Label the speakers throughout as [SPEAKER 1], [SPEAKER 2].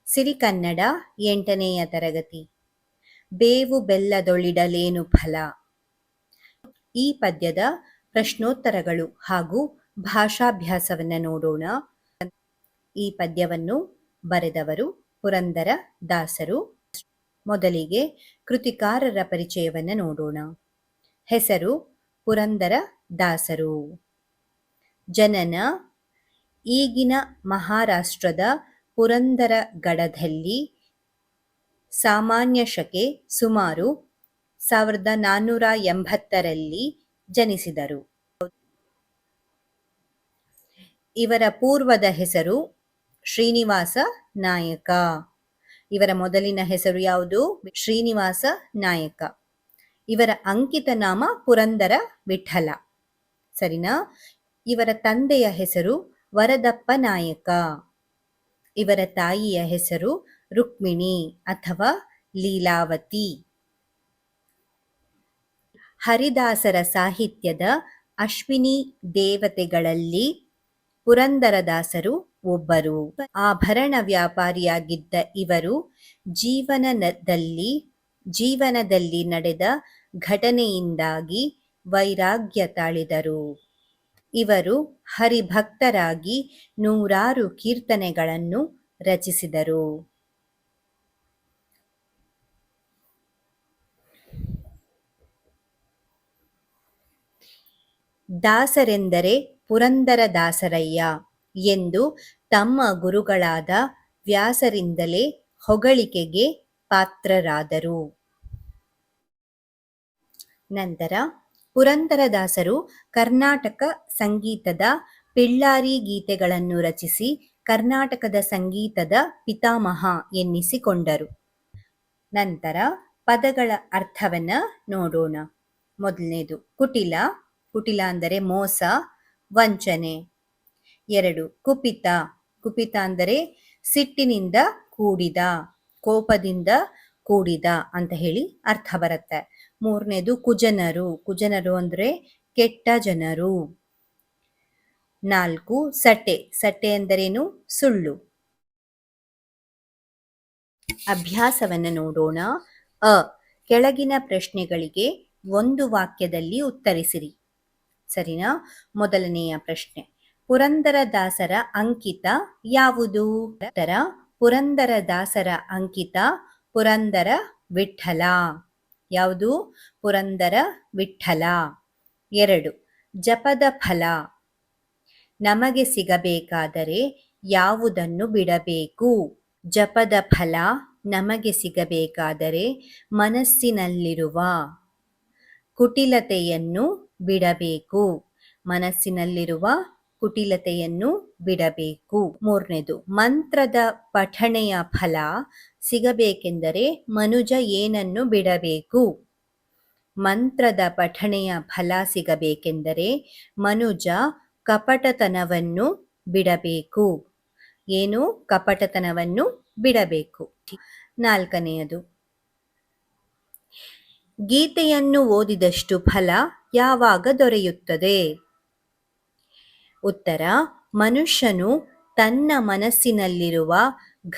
[SPEAKER 1] ಸಿರಿಕನ್ನಡ 8ನೆಯ ತರಗತಿ. ಬೇವು ಬೆಲ್ಲದೊಳಿಡಲೇನು ಫಲ. ಈ ಪದ್ಯದ ಪ್ರಶ್ನೋತ್ತರಗಳು ಹಾಗೂ ಭಾಷಾಭ್ಯಾಸವನ್ನು ನೋಡೋಣ. ಈ ಪದ್ಯವನ್ನು ಬರೆದವರು ಪುರಂದರ ದಾಸರು. ಮೊದಲಿಗೆ ಕೃತಿಕಾರರ ಪರಿಚಯವನ್ನು ನೋಡೋಣ. ಹೆಸರು ಪುರಂದರ ದಾಸರು. ಜನನ ಈಗಿನ ಮಹಾರಾಷ್ಟ್ರದ ಪುರಂದರಗಡದಲ್ಲಿ ಸಾಮಾನ್ಯ ಶಕೆ ಸುಮಾರು 1480ರಲ್ಲಿ ಜನಿಸಿದರು. ಇವರ ಪೂರ್ವದ ಹೆಸರು ಶ್ರೀನಿವಾಸ ನಾಯಕ. ಇವರ ಮೊದಲಿನ ಹೆಸರು ಯಾವುದು? ಶ್ರೀನಿವಾಸ ನಾಯಕ. ಇವರ ಅಂಕಿತ ನಾಮ ಪುರಂದರ ವಿಠಲ. ಸರಿನಾ? ಇವರ ತಂದೆಯ ಹೆಸರು ವರದಪ್ಪ ನಾಯಕ. ಇವರ ತಾಯಿಯ ಹೆಸರು ರುಕ್ಮಿಣಿ ಅಥವಾ ಲೀಲಾವತಿ. ಹರಿದಾಸರ ಸಾಹಿತ್ಯದ ಅಶ್ವಿನಿ ದೇವತೆಗಳಲ್ಲಿ ಪುರಂದರದಾಸರು ಒಬ್ಬರು. ಆಭರಣ ವ್ಯಾಪಾರಿಯಾಗಿದ್ದ ಇವರು ಜೀವನದಲ್ಲಿ ನಡೆದ ಘಟನೆಯಿಂದಾಗಿ ವೈರಾಗ್ಯ ತಾಳಿದರು. ಇವರು ಹರಿಭಕ್ತರಾಗಿ 100 ಕೀರ್ತನೆಗಳನ್ನು ರಚಿಸಿದರು. ದಾಸರೆಂದರೆ ಪುರಂದರದಾಸರಯ್ಯ ಎಂದು ತಮ್ಮ ಗುರುಗಳಾದ ವ್ಯಾಸರಿಂದಲೇ ಹೊಗಳಿಕೆಗೆ ಪಾತ್ರರಾದರು. ನಂತರ ಪುರಂದರದಾಸರು ಕರ್ನಾಟಕ ಸಂಗೀತದ ಪಿಳ್ಳಾರಿ ಗೀತೆಗಳನ್ನು ರಚಿಸಿ ಕರ್ನಾಟಕದ ಸಂಗೀತದ ಪಿತಾಮಹ ಎನ್ನಿಸಿಕೊಂಡರು. ನಂತರ ಪದಗಳ ಅರ್ಥವನ್ನ ನೋಡೋಣ. ಮೊದಲನೇದು ಕುಟಿಲ. ಕುಟಿಲ ಅಂದರೆ ಮೋಸ, ವಂಚನೆ. 2 ಕುಪಿತ. ಕುಪಿತ ಅಂದರೆ ಸಿಟ್ಟಿನಿಂದ ಕೂಡಿದ, ಕೋಪದಿಂದ ಕೂಡಿದ ಅಂತ ಹೇಳಿ ಅರ್ಥ ಬರುತ್ತೆ. 3ನೇದು ಕುಜನರು. ಕುಜನರು ಅಂದ್ರೆ ಕೆಟ್ಟ ಜನರು. 4 ಸಟೆ. ಸಟೆ ಎಂದರೇನು? ಸುಳ್ಳು. ಅಭ್ಯಾಸವನ್ನು ನೋಡೋಣ. ಕೆಳಗಿನ ಪ್ರಶ್ನೆಗಳಿಗೆ ಒಂದು ವಾಕ್ಯದಲ್ಲಿ ಉತ್ತರಿಸಿರಿ. ಸರಿನಾ? ಮೊದಲನೆಯ ಪ್ರಶ್ನೆ, ಪುರಂದರದಾಸರ ಅಂಕಿತ ಯಾವುದು? ಉತ್ತರ, ಪುರಂದರದಾಸರ ಅಂಕಿತ ಪುರಂದರ ವಿಠಲ. ಯಾವುದು? ಪುರಂದರ ವಿಠಲ. 2 ಜಪದ ಫಲ. ನಮಗೆ ಸಿಗಬೇಕಾದರೆ ಯಾವುದನ್ನು ಬಿಡಬೇಕು? ಜಪದ ಫಲ ನಮಗೆ ಸಿಗಬೇಕಾದರೆ ಮನಸ್ಸಿನಲ್ಲಿರುವ ಕುಟಿಲತೆಯನ್ನು ಬಿಡಬೇಕು. ಮನಸ್ಸಿನಲ್ಲಿರುವ ಕುಟಿಲತೆಯನ್ನು ಬಿಡಬೇಕು. 3ನೇದು ಮಂತ್ರದ ಪಠಣೆಯ ಫಲ ಸಿಗಬೇಕೆಂದರೆ ಮನುಜ ಏನನ್ನು ಬಿಡಬೇಕು? ಮಂತ್ರದ ಪಠಣೆಯ ಫಲ ಸಿಗಬೇಕೆಂದರೆ ಮನುಜ ಕಪಟತನವನ್ನು ಬಿಡಬೇಕು. ಏನು? ಕಪಟತನವನ್ನು ಬಿಡಬೇಕು. 4ನೇಯದು, ಗೀತೆಯನ್ನು ಓದಿದಷ್ಟು ಫಲ ಯಾವಾಗ ದೊರೆಯುತ್ತದೆ? ಉತ್ತರ, ಮನುಷ್ಯನು ತನ್ನ ಮನಸ್ಸಿನಲ್ಲಿರುವ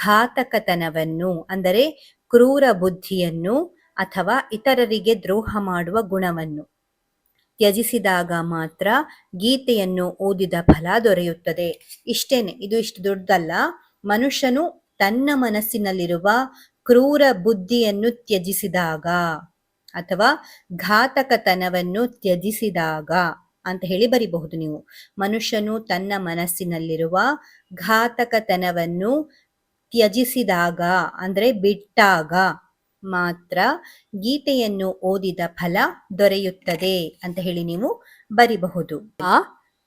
[SPEAKER 1] ಘಾತಕತನವನ್ನು ಅಂದರೆ ಕ್ರೂರ ಬುದ್ಧಿಯನ್ನು ಅಥವಾ ಇತರರಿಗೆ ದ್ರೋಹ ಮಾಡುವ ಗುಣವನ್ನು ತ್ಯಜಿಸಿದಾಗ ಮಾತ್ರ ಗೀತೆಯನ್ನು ಓದಿದ ಫಲ ದೊರೆಯುತ್ತದೆ. ಇಷ್ಟೇನೆ, ಇದು ಇಷ್ಟು ದೊಡ್ಡದಲ್ಲ. ಮನುಷ್ಯನು ತನ್ನ ಮನಸ್ಸಿನಲ್ಲಿರುವ ಕ್ರೂರ ಬುದ್ಧಿಯನ್ನು ತ್ಯಜಿಸಿದಾಗ ಅಥವಾ ಘಾತಕತನವನ್ನು ತ್ಯಜಿಸಿದಾಗ ಅಂತ ಹೇಳಿ ಬರಿಬಹುದು ನೀವು. ಮನುಷ್ಯನು ತನ್ನ ಮನಸ್ಸಿನಲ್ಲಿರುವ ಘಾತಕತನವನ್ನು ತ್ಯಜಿಸಿದಾಗ ಅಂದ್ರೆ ಬಿಟ್ಟಾಗ ಮಾತ್ರ ಗೀತೆಯನ್ನು ಓದಿದ ಫಲ ದೊರೆಯುತ್ತದೆ ಅಂತ ಹೇಳಿ ನೀವು ಬರಿಬಹುದು.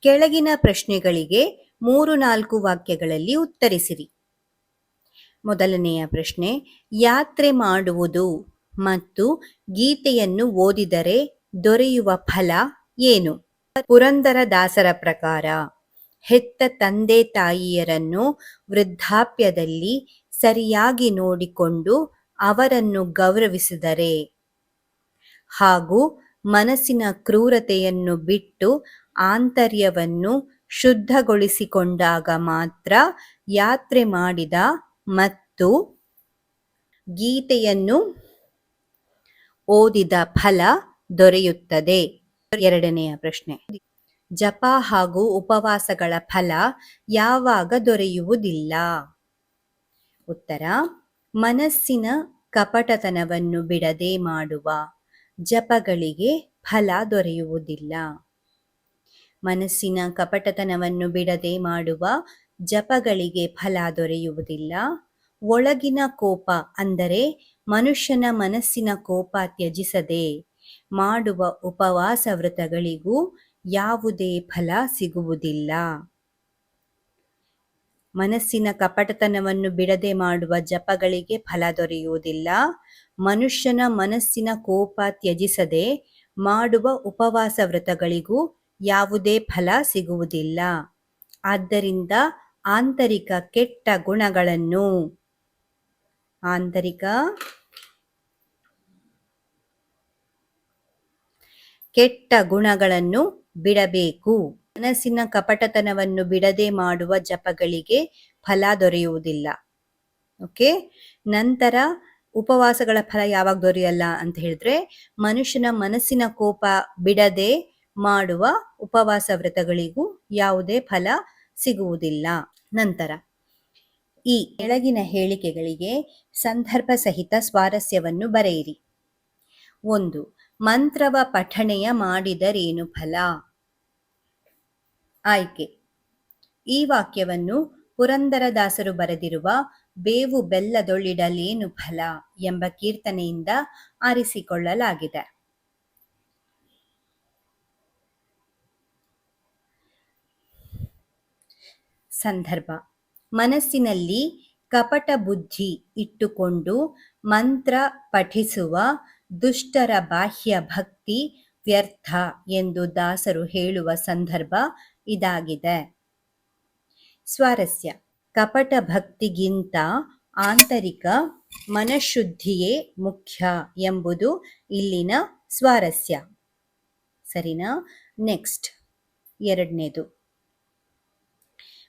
[SPEAKER 1] ಕೆಳಗಿನ ಪ್ರಶ್ನೆಗಳಿಗೆ 3-4 ವಾಕ್ಯಗಳಲ್ಲಿ ಉತ್ತರಿಸಿರಿ. ಮೊದಲನೆಯ ಪ್ರಶ್ನೆ, ಯಾತ್ರೆ ಮಾಡುವುದು ಮತ್ತು ಗೀತೆಯನ್ನು ಓದಿದರೆ ದೊರೆಯುವ ಫಲ ಏನು? ಪುರಂದರದಾಸರ ಪ್ರಕಾರ ಹೆತ್ತ ತಂದೆ ತಾಯಿಯರನ್ನು ವೃದ್ಧಾಪ್ಯದಲ್ಲಿ ಸರಿಯಾಗಿ ನೋಡಿಕೊಂಡು ಅವರನ್ನು ಗೌರವಿಸಿದರೆ ಹಾಗೂ ಮನಸ್ಸಿನ ಕ್ರೂರತೆಯನ್ನು ಬಿಟ್ಟು ಆಂತರ್ಯವನ್ನು ಶುದ್ಧಗೊಳಿಸಿಕೊಂಡಾಗ ಮಾತ್ರ ಯಾತ್ರೆ ಮಾಡಿದ ಮತ್ತು ಮತ್ತು ಗೀತೆಯನ್ನು ಓದಿದ ಫಲ ದೊರೆಯುತ್ತದೆ. ಎರಡನೆಯ ಪ್ರಶ್ನೆ, ಜಪ ಹಾಗೂ ಉಪವಾಸಗಳ ಫಲ ಯಾವಾಗ ದೊರೆಯುವುದಿಲ್ಲ? ಉತ್ತರ, ಮನಸ್ಸಿನ ಕಪಟತನವನ್ನು ಬಿಡದೆ ಮಾಡುವ ಜಪಗಳಿಗೆ ಫಲ ದೊರೆಯುವುದಿಲ್ಲ. ಮನಸ್ಸಿನ ಕಪಟತನವನ್ನು ಬಿಡದೆ ಮಾಡುವ ಜಪಗಳಿಗೆ ಫಲ ದೊರೆಯುವುದಿಲ್ಲ. ಒಳಗಿನ ಕೋಪ ಅಂದರೆ ಮನುಷ್ಯನ ಮನಸ್ಸಿನ ಕೋಪ ತ್ಯಜಿಸದೆ ಮಾಡುವ ಉಪವಾಸ ವ್ರತಗಳಿಗೂ ಯಾವುದೇ ಫಲ ಸಿಗುವುದಿಲ್ಲ. ಮನಸ್ಸಿನ ಕಪಟತನವನ್ನು ಬಿಡದೆ ಮಾಡುವ ಜಪಗಳಿಗೆ ಫಲ ದೊರೆಯುವುದಿಲ್ಲ. ಮನುಷ್ಯನ ಮನಸ್ಸಿನ ಕೋಪ ತ್ಯಜಿಸದೆ ಮಾಡುವ ಉಪವಾಸ ವ್ರತಗಳಿಗೂ ಯಾವುದೇ ಫಲ ಸಿಗುವುದಿಲ್ಲ. ಆದ್ದರಿಂದ ಆಂತರಿಕ ಕೆಟ್ಟ ಗುಣಗಳನ್ನು ಬಿಡಬೇಕು. ಮನಸ್ಸಿನ ಕಪಟತನವನ್ನು ಬಿಡದೆ ಮಾಡುವ ಜಪಗಳಿಗೆ ಫಲ ದೊರೆಯುವುದಿಲ್ಲ. ಓಕೆ, ನಂತರ ಉಪವಾಸಗಳ ಫಲ ಯಾವಾಗ ದೊರೆಯಲ್ಲ ಅಂತ ಹೇಳಿದ್ರೆ, ಮನುಷ್ಯನ ಮನಸ್ಸಿನ ಕೋಪ ಬಿಡದೆ ಮಾಡುವ ಉಪವಾಸ ವ್ರತಗಳಿಗೂ ಯಾವುದೇ ಫಲ ಸಿಗುವುದಿಲ್ಲ. ನಂತರ ಈ ಕೆಳಗಿನ ಹೇಳಿಕೆಗಳಿಗೆ ಸಂದರ್ಭ ಸಹಿತ ಸ್ವಾರಸ್ಯವನ್ನು ಬರೆಯಿರಿ. 1. ಮಂತ್ರವ ಪಠಣೆಯ ಮಾಡಿದರೇನು ಫಲ? ಆಯ್ಕೆ, ಈ ವಾಕ್ಯವನ್ನು ಪುರಂದರದಾಸರು ಬರೆದಿರುವ ಬೇವು ಬೆಲ್ಲದೊಳ್ಳಿಡಲೇನು ಫಲ ಎಂಬ ಕೀರ್ತನೆಯಿಂದ ಆರಿಸಿಕೊಳ್ಳಲಾಗಿದೆ. ಸಂದರ್ಭ, ಮನಸ್ಸಿನಲ್ಲಿ ಕಪಟ ಬುದ್ಧಿ ಇಟ್ಟುಕೊಂಡು ಮಂತ್ರ ಪಠಿಸುವ ದುಷ್ಟರ ಬಾಹ್ಯ ಭಕ್ತಿ ವ್ಯರ್ಥ ಎಂದು ದಾಸರು ಹೇಳುವ ಸಂದರ್ಭ ಇದಾಗಿದೆ. ಸ್ವಾರಸ್ಯ, ಕಪಟ ಭಕ್ತಿಗಿಂತ ಆಂತರಿಕ ಮನಃಶುದ್ಧಿಯೇ ಮುಖ್ಯ ಎಂಬುದು ಇಲ್ಲಿನ ಸ್ವಾರಸ್ಯ. ಸರಿನಾ? ನೆಕ್ಸ್ಟ್, ಎರಡನೇದು,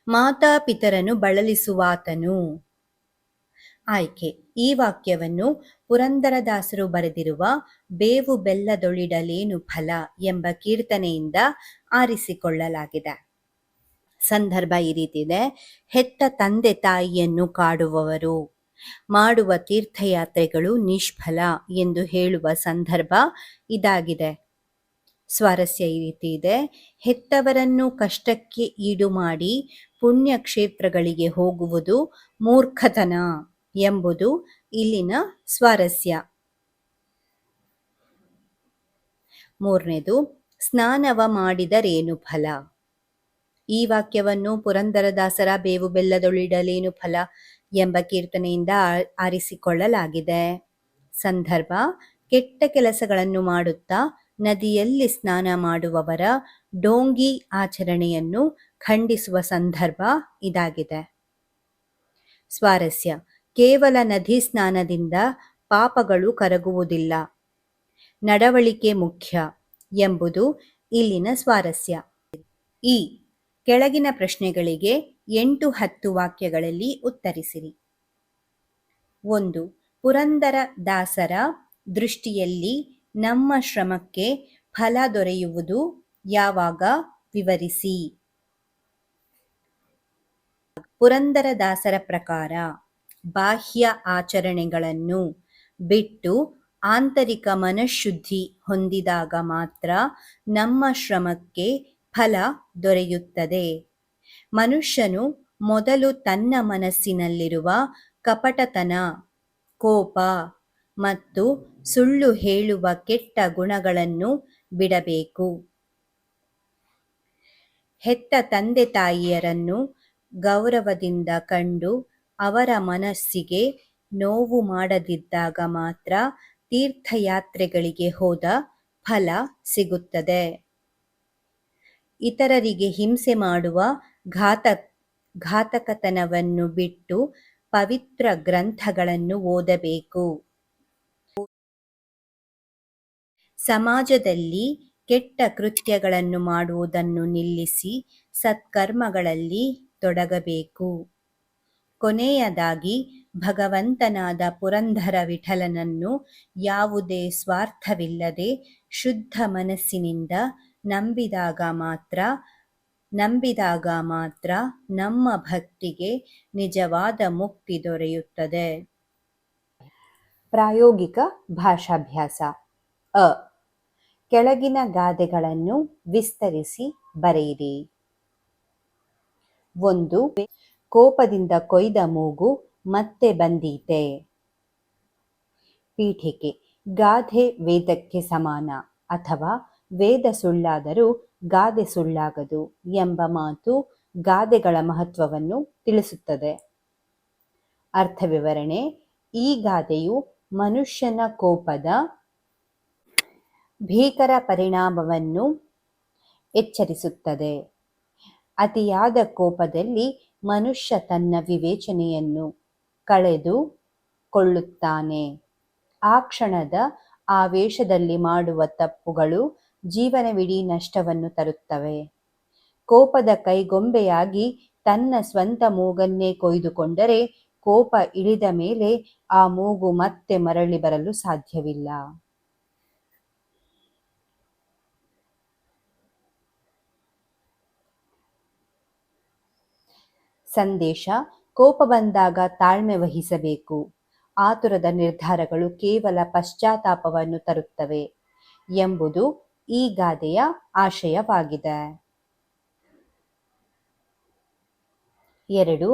[SPEAKER 1] ಮಾತಾಪಿತರನು ಬಳಲಿಸುವಾತನು. ಆಯ್ಕೆ, ಈ ವಾಕ್ಯವನ್ನು ಪುರಂದರದಾಸರು ಬರೆದಿರುವ ಬೇವು ಬೆಲ್ಲದೊಳಿಡಲೇನು ಫಲ ಎಂಬ ಕೀರ್ತನೆಯಿಂದ ಆರಿಸಿಕೊಳ್ಳಲಾಗಿದೆ. ಸಂದರ್ಭ ಈ ರೀತಿ ಇದೆ. ಹೆತ್ತ ತಂದೆ ತಾಯಿಯನ್ನು ಕಾಡುವವರು ಮಾಡುವ ತೀರ್ಥಯಾತ್ರೆಗಳು ನಿಷ್ಫಲ ಎಂದು ಹೇಳುವ ಸಂದರ್ಭ ಇದಾಗಿದೆ. ಸ್ವಾರಸ್ಯ ಈ ರೀತಿ ಇದೆ. ಹೆತ್ತವರನ್ನು ಕಷ್ಟಕ್ಕೆ ಈಡು ಮಾಡಿ ಪುಣ್ಯ ಕ್ಷೇತ್ರಗಳಿಗೆ ಹೋಗುವುದು ಮೂರ್ಖತನ ಎಂಬುದು ಇಲ್ಲಿನ ಸ್ವಾರಸ್ಯ. ಮೂರನೇದು, ಸ್ನಾನವ ಮಾಡಿದರೇನು ಫಲ? ಈ ವಾಕ್ಯವನ್ನು ಪುರಂದರದಾಸರ ಬೇವು ಬೆಲ್ಲದೊಳಿಡಲೇನು ಫಲ ಎಂಬ ಕೀರ್ತನೆಯಿಂದ ಆರಿಸಿಕೊಳ್ಳಲಾಗಿದೆ. ಸಂದರ್ಭ, ಕೆಟ್ಟ ಕೆಲಸಗಳನ್ನು ಮಾಡುತ್ತಾ ನದಿಯಲ್ಲಿ ಸ್ನಾನ ಮಾಡುವವರ ಡೋಂಗಿ ಆಚರಣೆಯನ್ನು ಖಂಡಿಸುವ ಸಂದರ್ಭ ಇದಾಗಿದೆ. ಸ್ವಾರಸ್ಯ, ಕೇವಲ ನದಿ ಸ್ನಾನದಿಂದ ಪಾಪಗಳು ಕರಗುವುದಿಲ್ಲ, ನಡವಳಿಕೆ ಮುಖ್ಯ ಎಂಬುದು ಇಲ್ಲಿನ ಸ್ವಾರಸ್ಯ. ಈ ಕೆಳಗಿನ ಪ್ರಶ್ನೆಗಳಿಗೆ 8-10 ವಾಕ್ಯಗಳಲ್ಲಿ ಉತ್ತರಿಸಿರಿ. 1. ಪುರಂದರ ದಾಸರ ದೃಷ್ಟಿಯಲ್ಲಿ ನಮ್ಮ ಶ್ರಮಕ್ಕೆ ಫಲ ದೊರೆಯುವುದು ಯಾವಾಗ? ವಿವರಿಸಿ. ಪುರಂದರದಾಸರ ಪ್ರಕಾರ ಬಾಹ್ಯ ಆಚರಣೆಗಳನ್ನು ಬಿಟ್ಟು ಆಂತರಿಕ ಮನಃಶುದ್ಧಿ ಹೊಂದಿದಾಗ ಮಾತ್ರ ನಮ್ಮ ಶ್ರಮಕ್ಕೆ ಫಲ ದೊರೆಯುತ್ತದೆ. ಮನುಷ್ಯನು ಮೊದಲು ತನ್ನ ಮನಸ್ಸಿನಲ್ಲಿರುವ ಕಪಟತನ, ಕೋಪ ಮತ್ತು ಸುಳ್ಳು ಹೇಳುವ ಕೆಟ್ಟ ಗುಣಗಳನ್ನು ಬಿಡಬೇಕು. ಹೆತ್ತ ತಂದೆ ತಾಯಿಯರನ್ನು ಗೌರವದಿಂದ ಕಂಡು ಅವರ ಮನಸ್ಸಿಗೆ ನೋವು ಮಾಡದಿದ್ದಾಗ ಮಾತ್ರ ತೀರ್ಥಯಾತ್ರೆಗಳಿಗೆ ಹೋದ ಫಲ ಸಿಗುತ್ತದೆ. ಇತರರಿಗೆ ಹಿಂಸೆ ಮಾಡುವ ಘಾತಕತನವನ್ನು ಬಿಟ್ಟು ಪವಿತ್ರ ಗ್ರಂಥಗಳನ್ನು ಓದಬೇಕು. ಸಮಾಜದಲ್ಲಿ ಕೆಟ್ಟ ಕೃತ್ಯಗಳನ್ನು ಮಾಡುವುದನ್ನು ನಿಲ್ಲಿಸಿ ಸತ್ಕರ್ಮಗಳಲ್ಲಿ ತೊಡಗಬೇಕು. ಕೊನೆಯದಾಗಿ ಭಗವಂತನಾದ ಪುರಂದರ ವಿಠಲನನ್ನು ಯಾವುದೇ ಸ್ವಾರ್ಥವಿಲ್ಲದೆ ಶುದ್ಧ ಮನಸ್ಸಿನಿಂದ ನಂಬಿದಾಗ ಮಾತ್ರ ನಮ್ಮ ಭಕ್ತಿಗೆ ನಿಜವಾದ ಮುಕ್ತಿ ದೊರೆಯುತ್ತದೆ. ಪ್ರಾಯೋಗಿಕ ಭಾಷಾಭ್ಯಾಸ. ಅ. ಕೆಳಗಿನ ಗಾದೆಗಳನ್ನು ವಿಸ್ತರಿಸಿ ಬರೆಯಿರಿ. 1. ಕೋಪದಿಂದ ಕೊಯ್ದ ಮೂಗು ಮತ್ತೆ ಬಂದೀತೆ. ಪೀಠಿಕೆ. ಗಾದೆ ವೇದಕ್ಕೆ ಸಮಾನ, ಅಥವಾ ವೇದ ಸುಳ್ಳಾದರೂ ಗಾದೆ ಸುಳ್ಳಾಗದು ಎಂಬ ಮಾತು ಗಾದೆಗಳ ಮಹತ್ವವನ್ನು ತಿಳಿಸುತ್ತದೆ. ಅರ್ಥವಿವರಣೆ. ಈ ಗಾದೆಯು ಮನುಷ್ಯನ ಕೋಪದ ಭೀಕರ ಪರಿಣಾಮವನ್ನು ಎಚ್ಚರಿಸುತ್ತದೆ. ಅತಿಯಾದ ಕೋಪದಲ್ಲಿ ಮನುಷ್ಯ ತನ್ನ ವಿವೇಚನೆಯನ್ನು ಕಳೆದುಕೊಳ್ಳುತ್ತಾನೆ. ಆ ಕ್ಷಣದ ಆವೇಶದಲ್ಲಿ ಮಾಡುವ ತಪ್ಪುಗಳು ಜೀವನವಿಡೀ ನಷ್ಟವನ್ನು ತರುತ್ತವೆ. ಕೋಪದ ಕೈಗೊಂಬೆಯಾಗಿ ತನ್ನ ಸ್ವಂತ ಮೂಗನ್ನೇ ಕೊಯ್ದುಕೊಂಡರೆ ಕೋಪ ಇಳಿದ ಮೇಲೆ ಆ ಮೂಗು ಮತ್ತೆ ಮರಳಿ ಬರಲು ಸಾಧ್ಯವಿಲ್ಲ. ಸಂದೇಶ. ಕೋಪ ಬಂದಾಗ ತಾಳ್ಮೆ ವಹಿಸಬೇಕು. ಆತುರದ ನಿರ್ಧಾರಗಳು ಕೇವಲ ಪಶ್ಚಾತ್ತಾಪವನ್ನು ತರುತ್ತವೆ ಎಂಬುದು ಈ ಗಾದೆಯ ಆಶಯವಾಗಿದೆ. 2.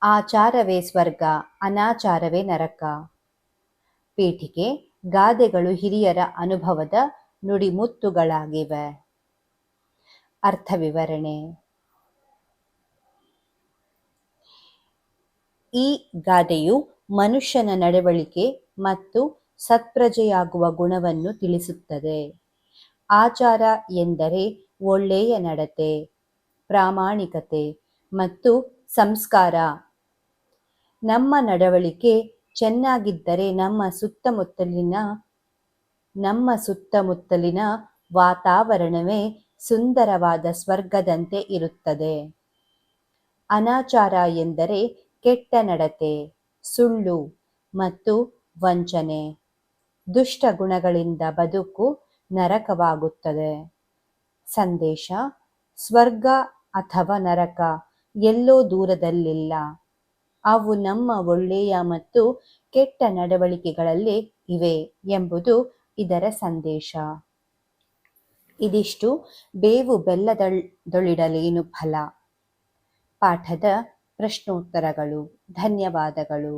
[SPEAKER 1] ಆಚಾರವೇ ಸ್ವರ್ಗ, ಅನಾಚಾರವೇ ನರಕ. ಪೀಠಿಕೆ. ಗಾದೆಗಳು ಹಿರಿಯರ ಅನುಭವದ ನುಡಿಮುತ್ತುಗಳಾಗಿವೆ. ಅರ್ಥವಿವರಣೆ. ಈ ಗಾದೆಯು ಮನುಷ್ಯನ ನಡವಳಿಕೆ ಮತ್ತು ಸತ್ಪ್ರಜೆಯಾಗುವ ಗುಣವನ್ನು ತಿಳಿಸುತ್ತದೆ. ಆಚಾರ ಎಂದರೆ ಒಳ್ಳೆಯ ನಡತೆ, ಪ್ರಾಮಾಣಿಕತೆ ಮತ್ತು ಸಂಸ್ಕಾರ. ನಮ್ಮ ನಡವಳಿಕೆ ಚೆನ್ನಾಗಿದ್ದರೆ ನಮ್ಮ ಸುತ್ತಮುತ್ತಲಿನ ವಾತಾವರಣವೇ ಸುಂದರವಾದ ಸ್ವರ್ಗದಂತೆ ಇರುತ್ತದೆ. ಅನಾಚಾರ ಎಂದರೆ ಕೆಟ್ಟ ನಡತೆ, ಸುಳ್ಳು ಮತ್ತು ವಂಚನೆ. ದುಷ್ಟ ಗುಣಗಳಿಂದ ಬದುಕು ನರಕವಾಗುತ್ತದೆ. ಸಂದೇಶ. ಸ್ವರ್ಗ ಅಥವಾ ನರಕ ಎಲ್ಲೋ ದೂರದಲ್ಲಿಲ್ಲ. ಅವು ನಮ್ಮ ಒಳ್ಳೆಯ ಮತ್ತು ಕೆಟ್ಟ ನಡವಳಿಕೆಗಳಲ್ಲೇ ಇವೆ ಎಂಬುದು ಇದರ ಸಂದೇಶ. ಇದಿಷ್ಟು ಬೇವು ಬೆಲ್ಲದೊಳಿಡಲೇನು ಫಲ ಪಾಠದ ಪ್ರಶ್ನೋತ್ತರಗಳು. ಧನ್ಯವಾದಗಳು.